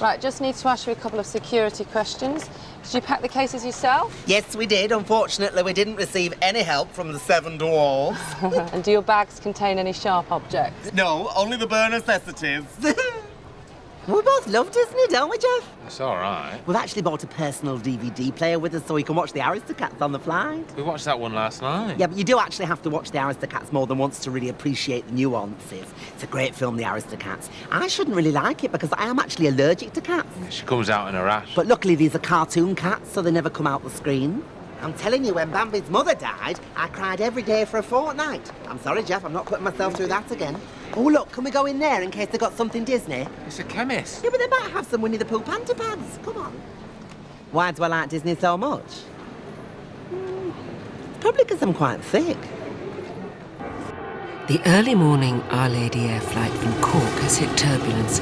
Right, just need to ask you a couple of security questions. Did you pack the cases yourself? Yes, we did. Unfortunately, we didn't receive any help from the Seven Dwarfs. And do your bags contain any sharp objects? No, only the bare necessities. We both love Disney, don't we, Jeff? It's all right. We've actually bought a personal DVD player with us so we can watch the Aristocats on the flight. We watched that one last night. Yeah, but you do actually have to watch the Aristocats more than once to really appreciate the nuances. It's a great film, the Aristocats. I shouldn't really like it because I am actually allergic to cats. She comes out in a rash. But luckily these are cartoon cats, so they never come out the screen. I'm telling you, when Bambi's mother died, I cried every day for a fortnight. I'm sorry, Jeff, I'm not putting myself through that again. Oh, look, can we go in there in case they got something Disney? It's a chemist. Yeah, but they might have some Winnie the Pooh panty pads. Come on. Why do I like Disney so much? Probably because I'm quite thick. The early morning Our Lady Air flight from Cork has hit turbulence,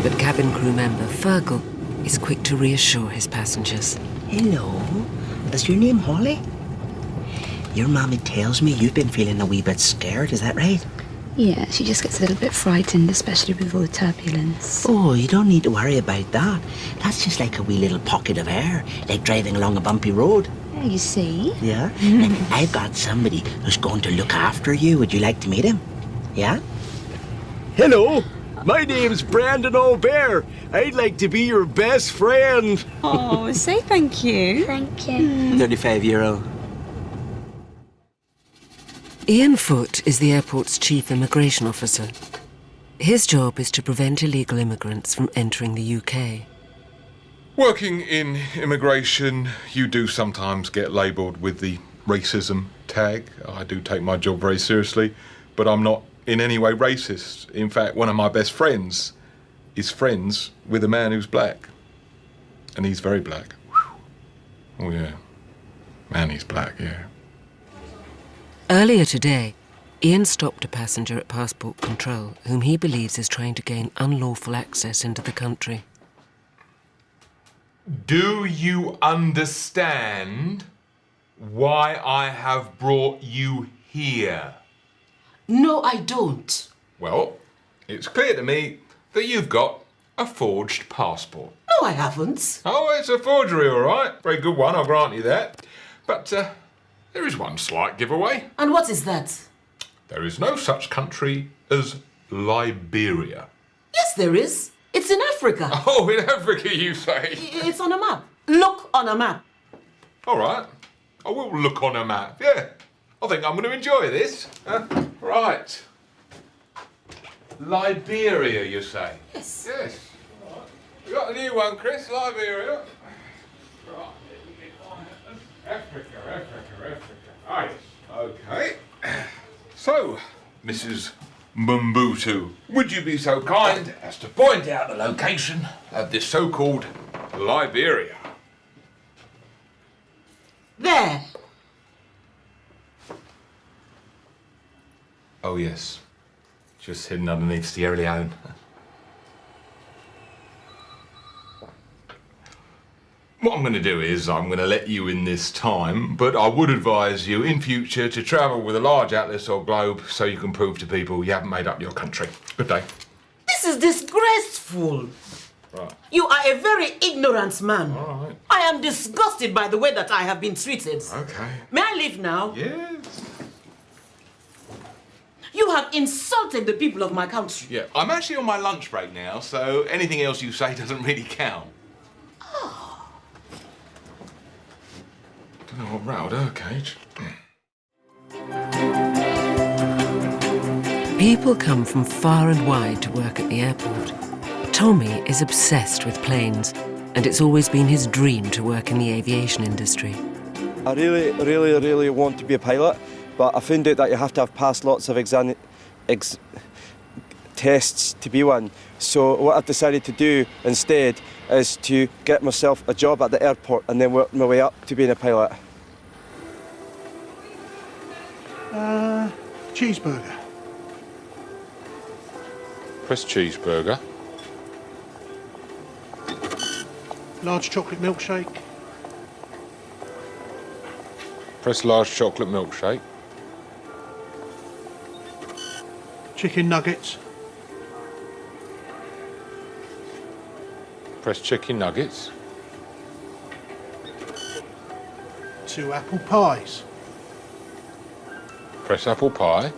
but cabin crew member Fergal is quick to reassure his passengers. Hello, is your name Holly? Your mommy tells me you've been feeling a wee bit scared, is that right? Yeah, she just gets a little bit frightened, especially with all the turbulence. Oh, you don't need to worry about that. That's just like a wee little pocket of air, like driving along a bumpy road. Yeah, you see? Yeah? I've got somebody who's going to look after you. Would you like to meet him? Yeah? Hello, my name's Brandon O'Bear. I'd like to be your best friend. Oh, say thank you. Thank you. 35-year-old. Ian Foote is the airport's chief immigration officer. His job is to prevent illegal immigrants from entering the UK. Working in immigration, you do sometimes get labelled with the racism tag. I do take my job very seriously, but I'm not in any way racist. In fact, one of my best friends is friends with a man who's black. And he's very black. Oh, yeah. Man, he's black, yeah. Earlier today, Ian stopped a passenger at passport control whom he believes is trying to gain unlawful access into the country. Do you understand why I have brought you here? No, I don't. Well, it's clear to me that you've got a forged passport. No, I haven't. Oh, it's a forgery, all right. Very good one, I'll grant you that. But there is one slight giveaway. And what is that? There is no such country as Liberia. Yes, there is. It's in Africa. Oh, in Africa, you say? It's on a map. Look on a map. All right. I will look on a map, yeah. I think I'm going to enjoy this. Right. Liberia, you say? Yes. Yes. All right. You got a new one, Chris, Liberia. Right. Africa. Right. Okay. So, Mrs. Mumbutu, would you be so kind as to point out the location of this so-called Liberia? There. Oh, yes. Just hidden underneath Sierra Leone. What I'm going to do is I'm going to let you in this time, but I would advise you in future to travel with a large atlas or globe so you can prove to people you haven't made up your country. Good day. This is disgraceful. Right. You are a very ignorant man. All right. I am disgusted by the way that I have been treated. Okay. May I leave now? Yes. You have insulted the people of my country. Yeah, I'm actually on my lunch break now, so anything else you say doesn't really count. Don't know what rattled her cage. People come from far and wide to work at the airport. Tommy is obsessed with planes, and it's always been his dream to work in the aviation industry. I really want to be a pilot, but I found out that you have to have passed lots of tests to be one. So what I've decided to do instead is to get myself a job at the airport and then work my way up to being a pilot. Cheeseburger. Press cheeseburger. Large chocolate milkshake. Press large chocolate milkshake. Chicken nuggets. Press chicken nuggets. 2 apple pies. Press apple pie.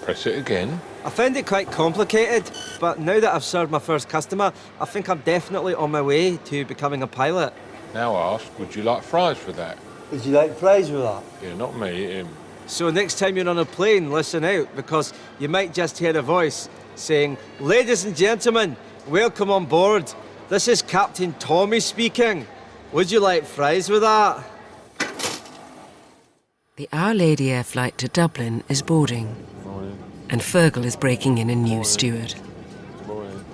Press it again. I found it quite complicated, but now that I've served my first customer, I think I'm definitely on my way to becoming a pilot. Now ask, would you like fries for that? Would you like fries with that? Yeah, not me, him. So next time you're on a plane, listen out, because you might just hear a voice saying, "Ladies and gentlemen, welcome on board. This is Captain Tommy speaking. Would you like fries with that?" The Our Lady Air flight to Dublin is boarding, and Fergal is breaking in a new steward.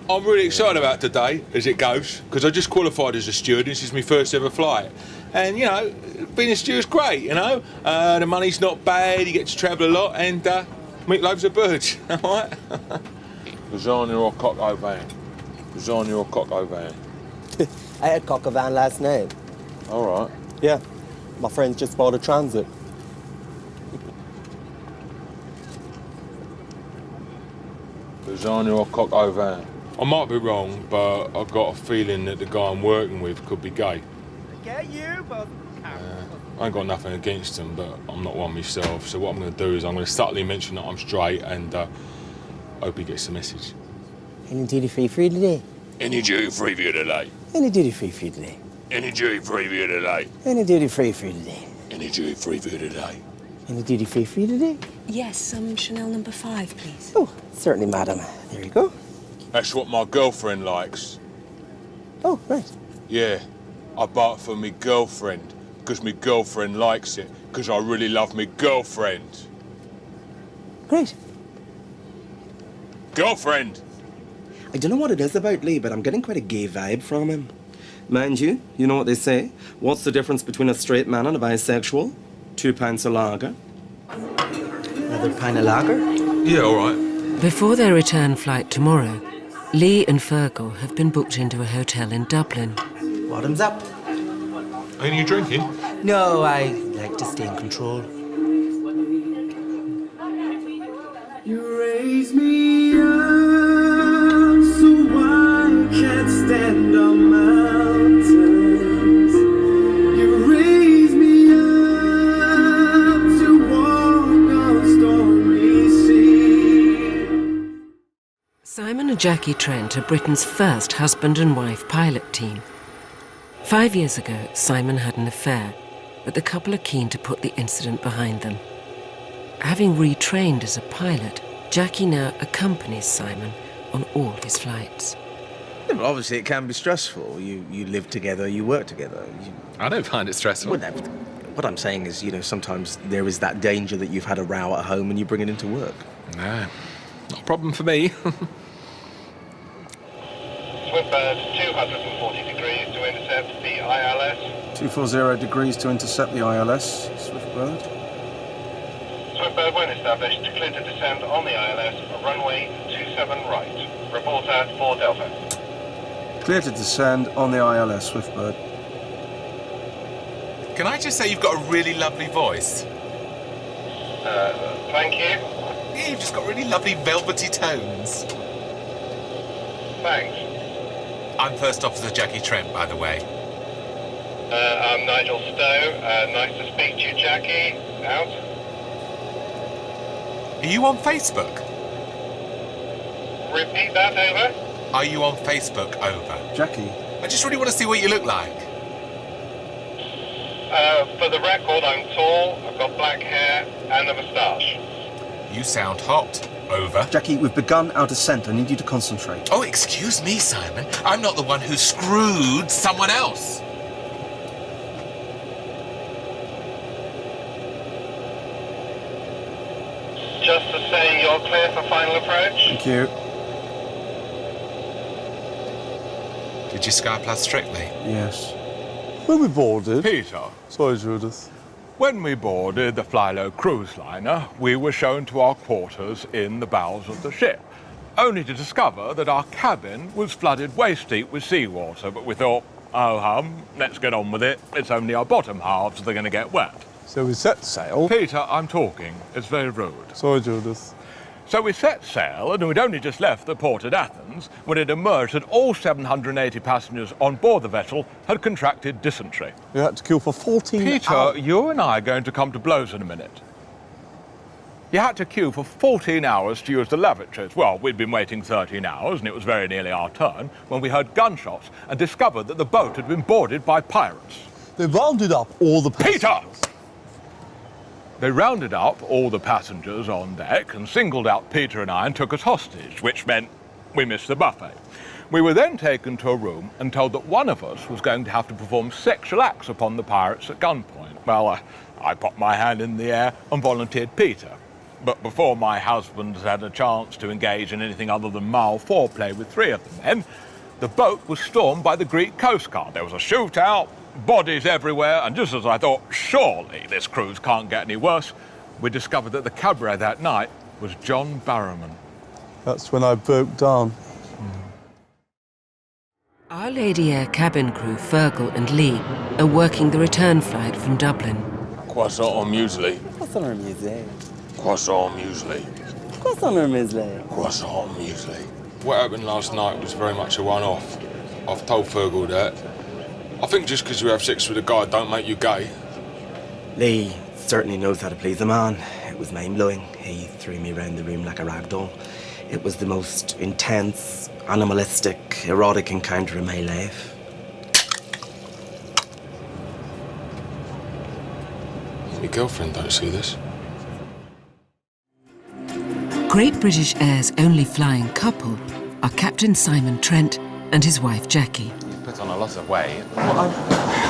I'm really excited about today, as it goes, because I just qualified as a steward. This is my first ever flight. And, you know, being a steward's great, you know. The money's not bad, you get to travel a lot, and meet loads of birds, all right? Lasagna or coq au vin? Lasagna or coq au vin? I had coq au vin last night. All right. Yeah, my friends just bought a transit. Lasagna or coq au vin? I might be wrong, but I've got a feeling that the guy I'm working with could be gay. Get you, but... I ain't got nothing against him, but I'm not one myself. So what I'm going to do is I'm going to subtly mention that I'm straight and hope he gets the message. Any duty-free for you today? Any duty-free for you today? Any duty-free for you today? Any duty-free for you today? Any duty-free for you today? Any duty-free for you today? Any duty-free for you today? Yes, Chanel number 5, please. Oh, certainly, madam. There you go. That's what my girlfriend likes. Oh, right. Yeah, I bought it for me girlfriend, because me girlfriend likes it, because I really love me girlfriend. Great. Girlfriend! I don't know what it is about Lee, but I'm getting quite a gay vibe from him. Mind you, you know what they say? What's the difference between a straight man and a bisexual? 2 pints of lager. Another pint of lager? Yeah, all right. Before their return flight tomorrow, Lee and Fergal have been booked into a hotel in Dublin. Bottoms up. Ain't you drinking? No, I like to stay in control. You raise me up so I can't stand on mountains. You raise me up to walk on stormy seas. Simon and Jackie Trent are Britain's first husband and wife pilot team. 5 years ago, Simon had an affair, but the couple are keen to put the incident behind them. Having retrained as a pilot, Jackie now accompanies Simon on all his flights. Yeah, but obviously it can be stressful. You live together, you work together. I don't find it stressful. Well, what I'm saying is, you know, sometimes there is that danger that you've had a row at home and you bring it into work. No, not a problem for me. Swifbird 240 degrees to intercept the ILS. 240 degrees to intercept the ILS, Swiftbird. Swifbird, when established, clear to descend on the ILS, runway 27 right. Report at 4 Delta. Clear to descend on the ILS, Swiftbird. Can I just say you've got a really lovely voice? Thank you. Yeah, you've just got really lovely velvety tones. Thanks. I'm First Officer Jackie Trent, by the way. I'm Nigel Stowe. Nice to speak to you, Jackie. Out. Are you on Facebook? Repeat that, over. Are you on Facebook, over? Jackie. I just really want to see what you look like. For the record, I'm tall, I've got black hair, and a moustache. You sound hot, over. Jackie, we've begun our descent. I need you to concentrate. Oh, excuse me, Simon. I'm not the one who screwed someone else. Just to say you're clear for final approach. Thank you. Did you Sky Plus strictly? Yes. When we boarded... Peter. Sorry, Judith. When we boarded the Flylow cruise liner, we were shown to our quarters in the bowels of the ship, only to discover that our cabin was flooded waist deep with seawater. But we thought, oh hum, let's get on with it. It's only our bottom halves that are going to get wet. So we set sail. Peter, I'm talking. It's very rude. Sorry, Judith. So we set sail, and we'd only just left the port at Athens when it emerged that all 780 passengers on board the vessel had contracted dysentery. You had to queue for 14 Peter, hours. you and I are going to come to blows in a minute. You had to queue for 14 hours to use the lavatories. Well, we'd been waiting 13 hours, and it was very nearly our turn, when we heard gunshots and discovered that the boat had been boarded by pirates. They rounded up all the passengers. Peter! They rounded up all the passengers on deck and singled out Peter and I and took us hostage, which meant we missed the buffet. We were then taken to a room and told that one of us was going to have to perform sexual acts upon the pirates at gunpoint. Well, I popped my hand in the air and volunteered Peter. But before my husband had a chance to engage in anything other than male foreplay with three of the men, the boat was stormed by the Greek Coast Guard. There was a shootout, bodies everywhere, and just as I thought, surely this cruise can't get any worse, we discovered that the cabaret that night was John Barrowman. That's when I broke down. Our Lady Air cabin crew Fergal and Lee are working the return flight from Dublin. Croissant or muesli? Croissant or muesli? Croissant muesli. Croissant or muesli? Croissant muesli. What happened last night was very much a one-off. I've told Fergal that. I think just because you have sex with a guy don't make you gay. Lee certainly knows how to please a man. It was mind-blowing. He threw me around the room like a rag doll. It was the most intense, animalistic, erotic encounter in my life. Your girlfriend don't see this. Great British Air's only flying couple are Captain Simon Trent and his wife Jackie. You've put on a lot of weight.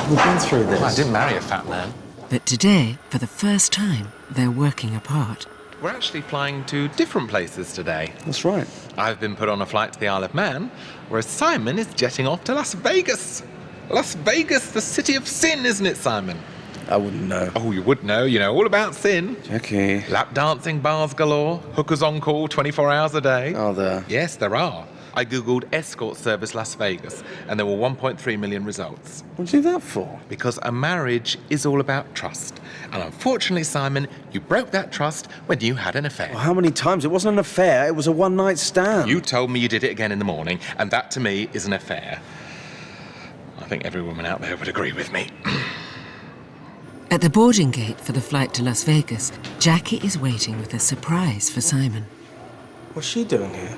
We've been through this. I didn't marry a fat man. But today, for the first time, they're working apart. We're actually flying to different places today. That's right. I've been put on a flight to the Isle of Man, whereas Simon is jetting off to Las Vegas. Las Vegas, the city of sin, isn't it, Simon? I wouldn't know. Oh, you would know. You know all about sin. Jackie. Lap dancing bars galore, hookers on call 24 hours a day. Are there? Yes, there are. I googled escort service Las Vegas, and there were 1.3 million results. What do you do that for? Because a marriage is all about trust. And unfortunately, Simon, you broke that trust when you had an affair. Well, how many times? It wasn't an affair, it was a one-night stand. You told me you did it again in the morning, and that to me is an affair. I think every woman out there would agree with me. At the boarding gate for the flight to Las Vegas, Jackie is waiting with a surprise for Simon. What's she doing here?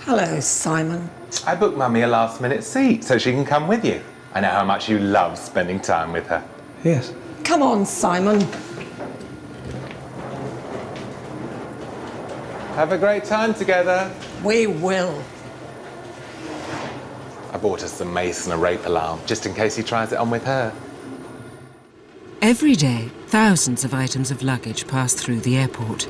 Hello, Simon. I booked Mummy a last-minute seat so she can come with you. I know how much you love spending time with her. Yes. Come on, Simon. Have a great time together. We will. I bought us some mace and a rape alarm, just in case he tries it on with her. Every day, thousands of items of luggage pass through the airport.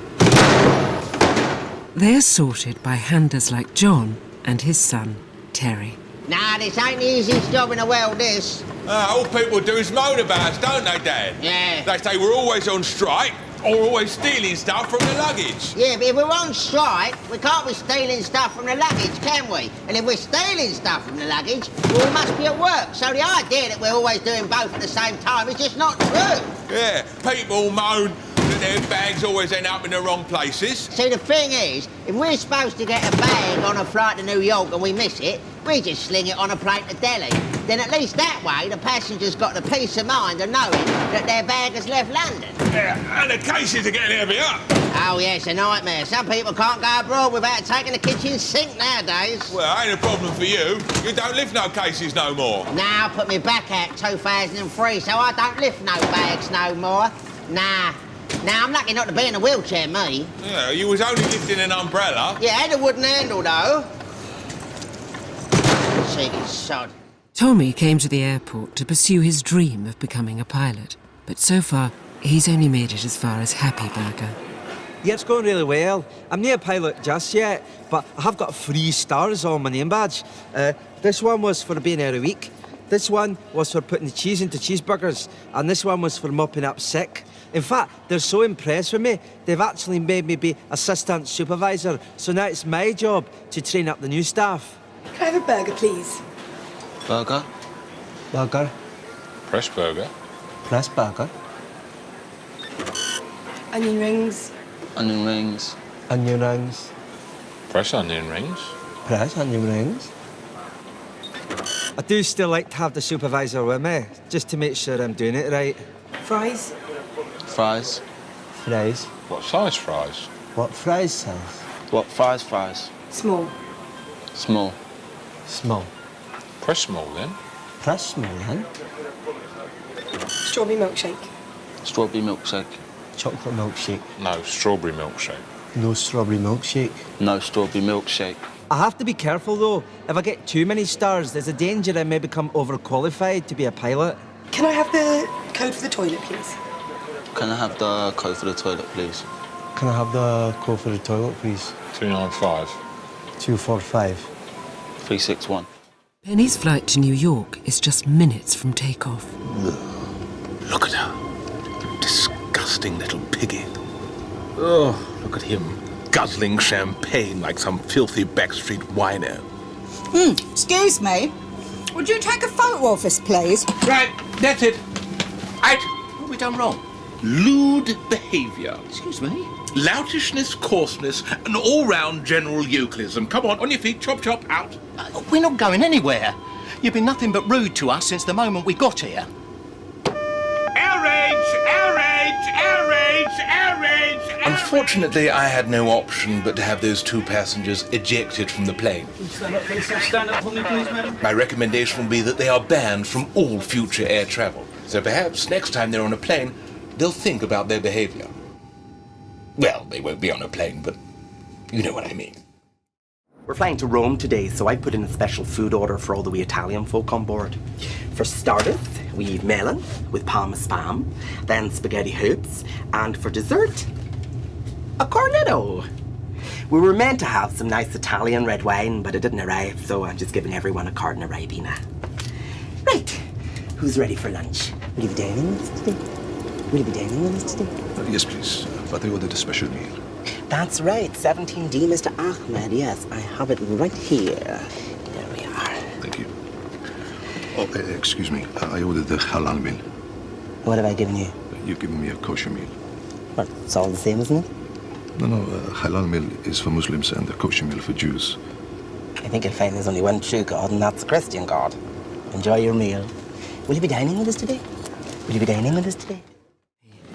They're sorted by handlers like John and his son, Terry. Nah, this ain't the easiest job in the world, this. All people do is moan about us, don't they, Dad? Yeah. They say we're always on strike or always stealing stuff from the luggage. Yeah, but if we're on strike, we can't be stealing stuff from the luggage, can we? And if we're stealing stuff from the luggage, well, we must be at work. So the idea that we're always doing both at the same time is just not true. Yeah, people moan that their bags always end up in the wrong places. See, the thing is, if we're supposed to get a bag on a flight to New York and we miss it, we just sling it on a plane to Delhi. Then at least that way, the passenger's got the peace of mind of knowing that their bag has left London. Yeah, and the cases are getting heavier. Oh, yeah, it's a nightmare. Some people can't go abroad without taking the kitchen sink nowadays. Well, ain't a problem for you. You don't lift no cases no more. Now I put me back out 2003, so I don't lift no bags no more. Nah. Now, I'm lucky not to be in a wheelchair, me. Yeah, you was only lifting an umbrella. Yeah, had a wooden handle, though. Cheeky sod. Tommy came to the airport to pursue his dream of becoming a pilot. But so far, he's only made it as far as Happy Burger. Yeah, it's going really well. I'm not a pilot just yet, but I have got 3 stars on my name badge. This one was for being out a week. This one was for putting the cheese into cheeseburgers. And this one was for mopping up sick. In fact, they're so impressed with me, they've actually made me be assistant supervisor. So now it's my job to train up the new staff. Can I have a burger, please? Burger. Burger. Fresh burger. Fresh burger. Onion rings. Onion rings. Onion rings. Fresh onion rings. Fresh onion rings. I do still like to have the supervisor with me, just to make sure I'm doing it right. Fries? Fries. Fries. What size fries? What fries size? What fries? Small. Small. Small. Press small then. Press small then. Strawberry milkshake. Strawberry milkshake. Chocolate milkshake. No, strawberry milkshake. No strawberry milkshake. No strawberry milkshake. I have to be careful though. If I get too many stars, there's a danger I may become overqualified to be a pilot. Can I have the code for the toilet, please? Can I have the code for the toilet, please? Can I have the code for the toilet, please? 295. 245. 361. Penny's flight to New York is just minutes from takeoff. Look at her. Disgusting little piggy. Oh, look at him. Guzzling champagne like some filthy backstreet wino. Excuse me. Would you take a photo of us, please? Right, that's it. Right. What have we done wrong? Lewd behaviour. Excuse me? Loutishness, coarseness, and all-round general Euclidism. Come on your feet, chop, chop, out. We're not going anywhere. You've been nothing but rude to us since the moment we got here. Unfortunately, I had no option but to have those two passengers ejected from the plane. Stand up, please. Stand up for me, please, madam. My recommendation will be that they are banned from all future air travel. So perhaps next time they're on a plane, they'll think about their behaviour. Well, they won't be on a plane, but you know what I mean. We're flying to Rome today, so I put in a special food order for all the wee Italian folk on board. For starters, we have melon with parma spam, then spaghetti hoops, and for dessert, a cornetto. We were meant to have some nice Italian red wine, but it didn't arrive, so I'm just giving everyone a carton of Ribena. Right, who's ready for lunch? Will you be dining with us today? Will you be dining with us today? Yes, please. But I ordered a special meal. That's right, 17D, Mr. Ahmed. Yes, I have it right here. There we are. Thank you. Oh, excuse me. I ordered the halal meal. What have I given you? You've given me a kosher meal. Well, it's all the same, isn't it? No, halal meal is for Muslims and the kosher meal for Jews. I think you'll find there's only one true God, and that's the Christian God. Enjoy your meal. Will you be dining with us today? Will you be dining with us today?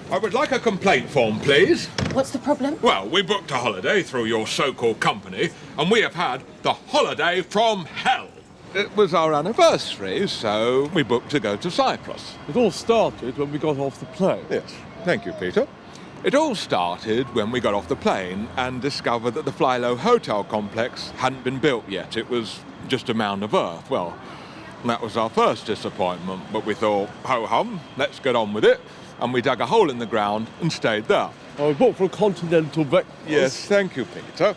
I would like a complaint form, please. What's the problem? Well, we booked a holiday through your so-called company, and we have had the holiday from hell. It was our anniversary, so we booked to go to Cyprus. It all started when we got off the plane. Yes, thank you, Peter. It all started when we got off the plane and discovered that the Flylow Hotel complex hadn't been built yet. It was just a mound of earth. Well, that was our first disappointment, but we thought, ho-hum, let's get on with it. And we dug a hole in the ground and stayed there. I booked for a continental breakfast. Yes, thank you, Peter.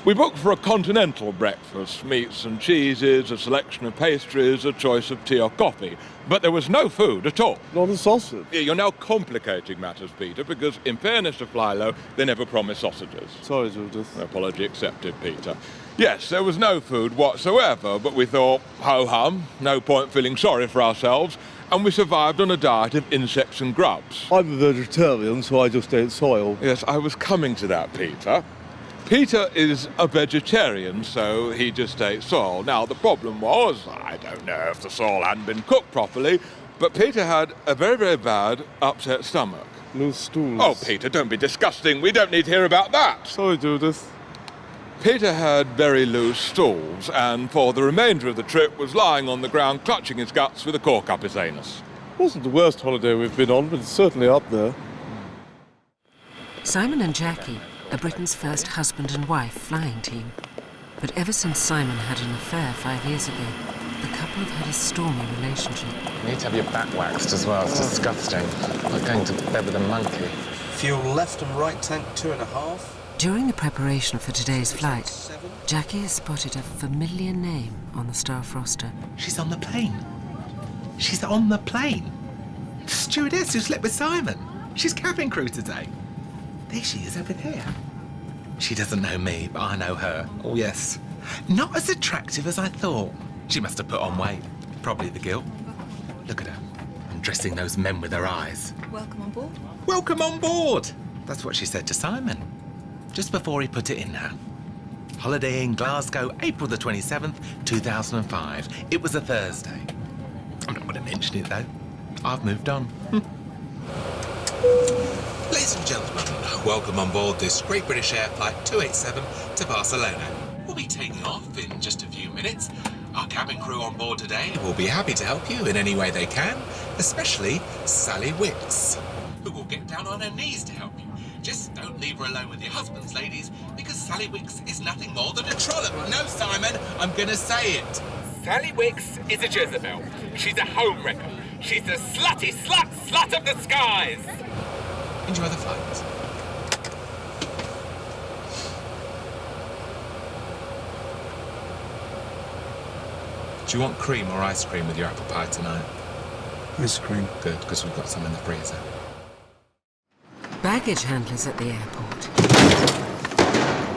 We booked for a continental breakfast, meats and cheeses, a selection of pastries, a choice of tea or coffee. But there was no food at all. Not a sausage. You're now complicating matters, Peter, because in fairness to Flylow, they never promised sausages. Sorry, Judith. Apology accepted, Peter. Yes, there was no food whatsoever, but we thought, ho-hum, no point feeling sorry for ourselves, and we survived on a diet of insects and grubs. I'm a vegetarian, so I just ate soil. Yes, I was coming to that, Peter. Peter is a vegetarian, so he just ate soil. Now, the problem was, I don't know if the soil hadn't been cooked properly, but Peter had a very, very bad upset stomach. No stools. Oh, Peter, don't be disgusting. We don't need to hear about that. Sorry, Judith. Peter had very loose stools, and for the remainder of the trip was lying on the ground clutching his guts with a cork up his anus. Wasn't the worst holiday we've been on, but it's certainly up there. Simon and Jackie are Britain's first husband and wife flying team. But ever since Simon had an affair 5 years ago, the couple have had a stormy relationship. You need to have your back waxed as well. It's disgusting. Like going to bed with a monkey. Fuel left and right tank 2.5. During the preparation for today's flight, Jackie has spotted a familiar name on the staff roster. She's on the plane. She's on the plane. The stewardess who slept with Simon. She's cabin crew today. There she is over there. She doesn't know me, but I know her. Oh, yes. Not as attractive as I thought. She must have put on weight. Probably the guilt. Look at her. Undressing those men with her eyes. Welcome on board. Welcome on board. That's what she said to Simon. just before he put it in her. Holiday in Glasgow, April the 27th, 2005. It was a Thursday. I'm not going to mention it, though. I've moved on. Ladies and gentlemen, welcome on board this Great British Air Flight 287 to Barcelona. We'll be taking off in just a few minutes. Our cabin crew on board today will be happy to help you in any way they can, especially Sally Wicks, who will get down on her knees to help you. Just don't leave her alone with your husbands, ladies, because Sally Wicks is nothing more than a trollop. No, Simon, I'm gonna say it. Sally Wicks is a Jezebel. She's a home wrecker. She's the slutty slut of the skies. Enjoy the flight. Do you want cream or ice cream with your apple pie tonight? Ice cream. Good, because we've got some in the freezer. Baggage handlers at the airport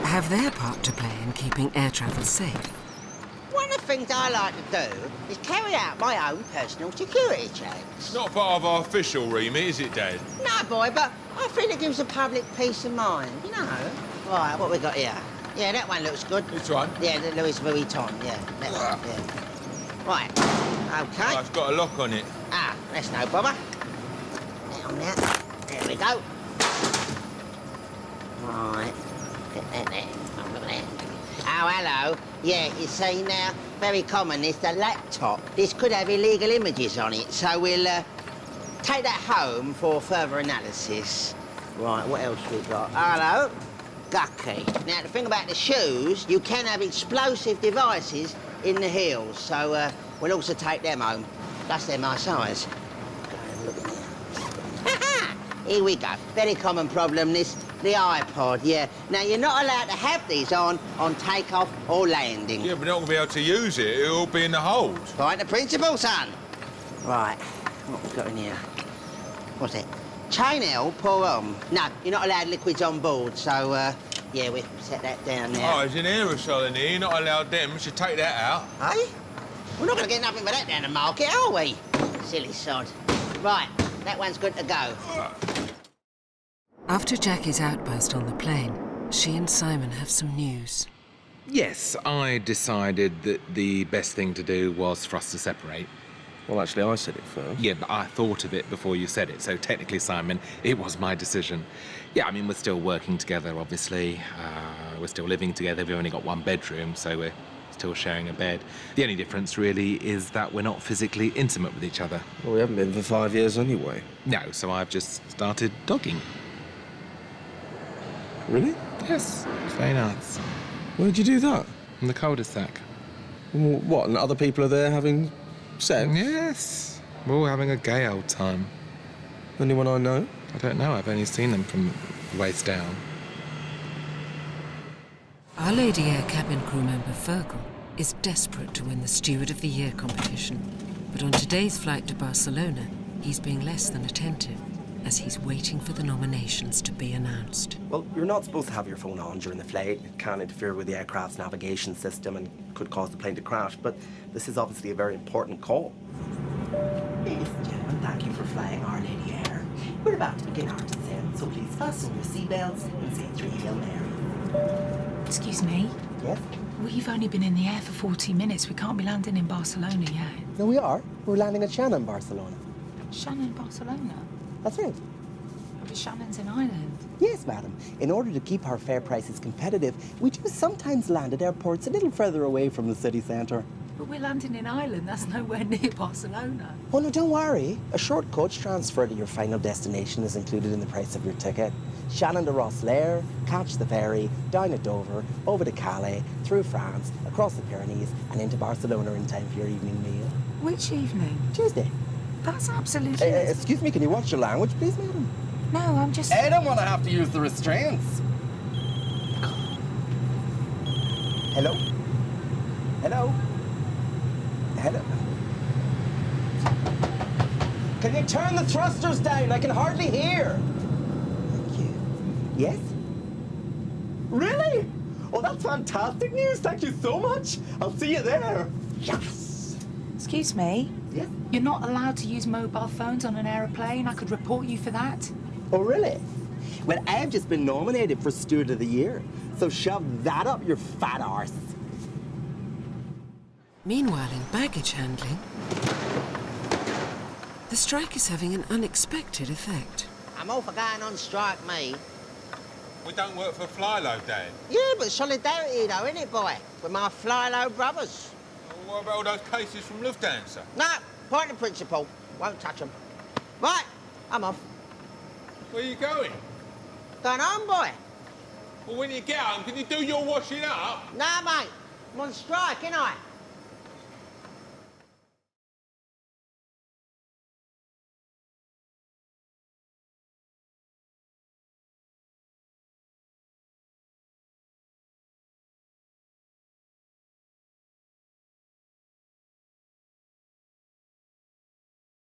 have their part to play in keeping air travel safe. One of the things I like to do is carry out my own personal security checks. Not part of our official remit, is it, Dad? No, boy, but I think it gives the public peace of mind, you know. Right, what we got here? Yeah, that one looks good. Which one? Yeah, the Louis Vuitton, yeah. That one, yeah. Right, OK. Oh, it's got a lock on it. Ah, that's no bother. Down there. There we go. Right. Get that there. Oh, look at that. Oh, hello. Yeah, you see now, very common, it's the laptop. This could have illegal images on it, so we'll take that home for further analysis. Right, what else we got? Hello? Gucky. Now, the thing about the shoes, you can have explosive devices in the heels, so we'll also take them home. Plus, they're my size. Go and look at them. Here we go. Very common problem, this. The iPod, yeah. Now, you're not allowed to have these on takeoff or landing. Yeah, but not going to be able to use it. It'll be in the hold. Right, the principle, son. Right, what we got in here? What's it? Chain L, pour on. No, you're not allowed liquids on board, so, yeah, we set that down there. Oh, there's an aerosol in here. You're not allowed them. We should take that out. Hey? We're not going to get nothing for that down the market, are we? Silly sod. Right, that one's good to go. After Jackie's outburst on the plane, she and Simon have some news. Yes, I decided that the best thing to do was for us to separate. Well, actually, I said it first. Yeah, but I thought of it before you said it, so technically, Simon, it was my decision. Yeah, I mean, we're still working together, obviously. We're still living together. We've only got one bedroom, so we're still sharing a bed. The only difference, really, is that we're not physically intimate with each other. Well, we haven't been for 5 years anyway. No, so I've just started dogging. Really? Yes, it's very nice. Where'd you do that? In the cul-de-sac. What, and other people are there having sex? Yes. We're all having a gay old time. Anyone I know? I don't know. I've only seen them from the waist down. Our Lady Air cabin crew member Fergal is desperate to win the Steward of the Year competition. But on today's flight to Barcelona, he's being less than attentive, as he's waiting for the nominations to be announced. Well, you're not supposed to have your phone on during the flight. It can interfere with the aircraft's navigation system and could cause the plane to crash, but this is obviously a very important call. Ladies and gentlemen, thank you for flying Our Lady Air. We're about to begin our descent, so please fasten your seatbelts and say 3 Hail Marys. Excuse me? Yes? We've only been in the air for 40 minutes. We can't be landing in Barcelona yet. No, we are. We're landing at Shannon, Barcelona. Shannon, Barcelona? That's right. But Shannon's in Ireland. Yes, madam. In order to keep our fare prices competitive, we do sometimes land at airports a little further away from the city centre. But we're landing in Ireland. That's nowhere near Barcelona. Oh, no, don't worry. A short coach transfer to your final destination is included in the price of your ticket. Shannon to Rosslare, catch the ferry, down at Dover, over to Calais, through France, across the Pyrenees, and into Barcelona in time for your evening meal. Which evening? Tuesday. That's absolutely... Excuse me, can you watch your language, please, madam? No, I'm just... I don't want to have to use the restraints. Hello? Hello? Hello? Can you turn the thrusters down? I can hardly hear. Thank you. Yes? Really? Oh, that's fantastic news. Thank you so much. I'll see you there. Yes. Excuse me? Yes? You're not allowed to use mobile phones on an aeroplane. I could report you for that. Oh, really? Well, I've just been nominated for Steward of the Year, so shove that up your fat arse. Meanwhile, in baggage handling, the strike is having an unexpected effect. I'm all for going on strike, me. We don't work for Fly-Low, Dad. Yeah, but solidarity, though, innit, boy? With my Fly-Low brothers. What about all those cases from Lufthansa? No, point of principle. Won't touch them. Right, I'm off. Where are you going? Going home, boy. Well, when you get home, can you do your washing up? Nah, mate. I'm on strike, ain't I?